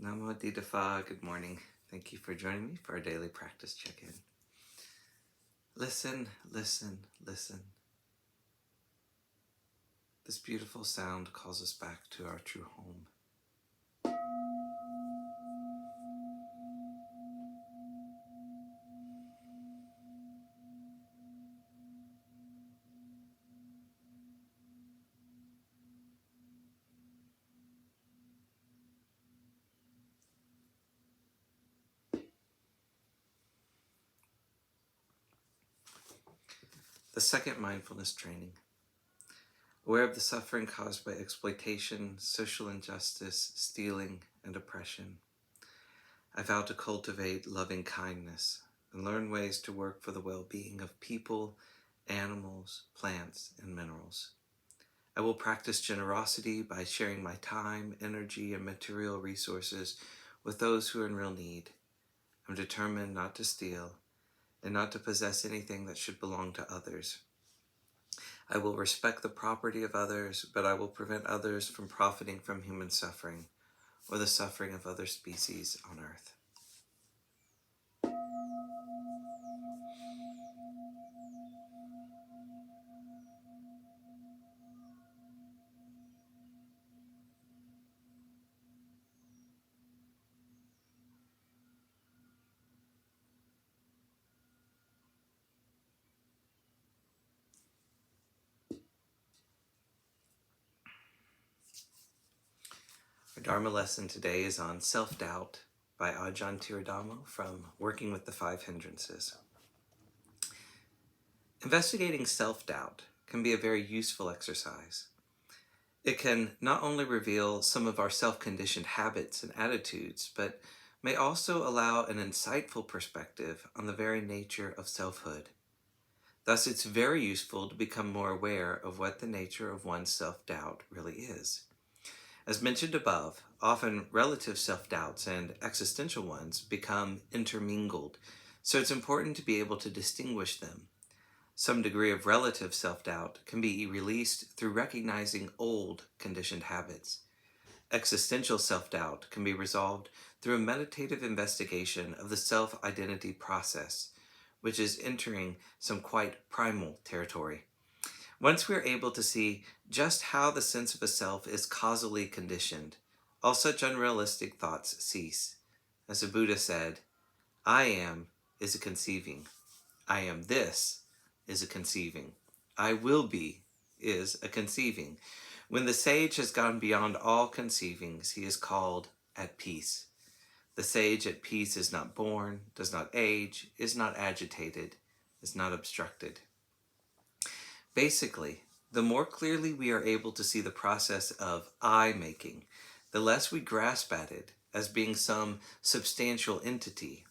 Namo Didafa, good morning. Thank you for joining me for our daily practice check-in. Listen, listen, listen. This beautiful sound calls us back to our true home. The second mindfulness training. Aware of the suffering caused by exploitation, social injustice, stealing, and oppression, I vow to cultivate loving kindness and learn ways to work for the well-being of people, animals, plants, and minerals. I will practice generosity by sharing my time, energy, and material resources with those who are in real need. I'm determined not to steal and not to possess anything that should belong to others. I will respect the property of others, but I will prevent others from profiting from human suffering or the suffering of other species on earth. Our Dharma lesson today is on self-doubt by Ajahn Thiradhammo from Working with the Five Hindrances. Investigating self-doubt can be a very useful exercise. It can not only reveal some of our self-conditioned habits and attitudes, but may also allow an insightful perspective on the very nature of selfhood. Thus, it's very useful to become more aware of what the nature of one's self-doubt really is. As mentioned above, often relative self-doubts and existential ones become intermingled, so it's important to be able to distinguish them. Some degree of relative self-doubt can be released through recognizing old conditioned habits. Existential self-doubt can be resolved through a meditative investigation of the self-identity process, which is entering some quite primal territory. Once we are able to see just how the sense of a self is causally conditioned, all such unrealistic thoughts cease. As the Buddha said, I am is a conceiving. I am this is a conceiving. I will be is a conceiving. When the sage has gone beyond all conceivings, he is called at peace. The sage at peace is not born, does not age, is not agitated, is not obstructed. Basically, the more clearly we are able to see the process of I-making, the less we grasp at it as being some substantial entity.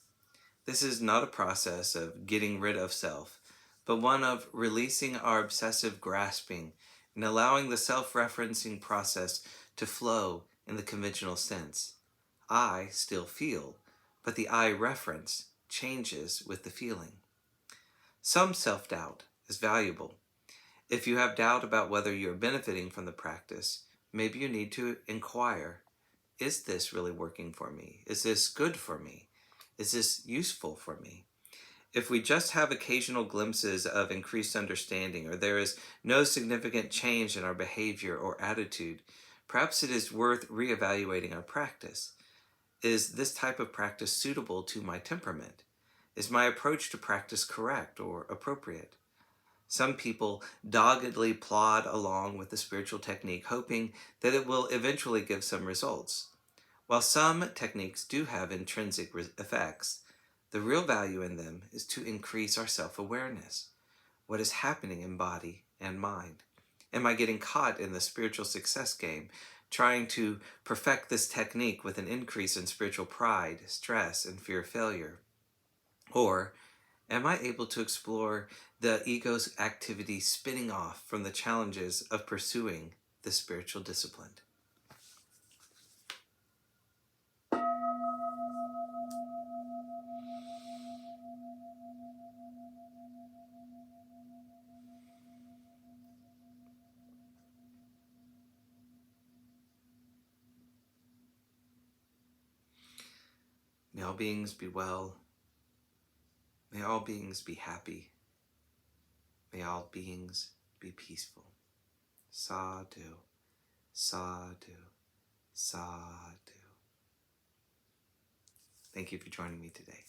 This is not a process of getting rid of self, but one of releasing our obsessive grasping and allowing the self-referencing process to flow in the conventional sense. I still feel, but the I reference changes with the feeling. Some self-doubt is valuable. If you have doubt about whether you're benefiting from the practice, maybe you need to inquire, is this really working for me? Is this good for me? Is this useful for me? If we just have occasional glimpses of increased understanding, or there is no significant change in our behavior or attitude, perhaps it is worth reevaluating our practice. Is this type of practice suitable to my temperament? Is my approach to practice correct or appropriate? Some people doggedly plod along with the spiritual technique, hoping that it will eventually give some results. While some techniques do have intrinsic effects, the real value in them is to increase our self-awareness. What is happening in body and mind? Am I getting caught in the spiritual success game, trying to perfect this technique with an increase in spiritual pride, stress, and fear of failure? Or am I able to explore the ego's activity spinning off from the challenges of pursuing the spiritual discipline? May all beings be well. May all beings be happy. May all beings be peaceful. Sadhu, sadhu, sadhu. Thank you for joining me today.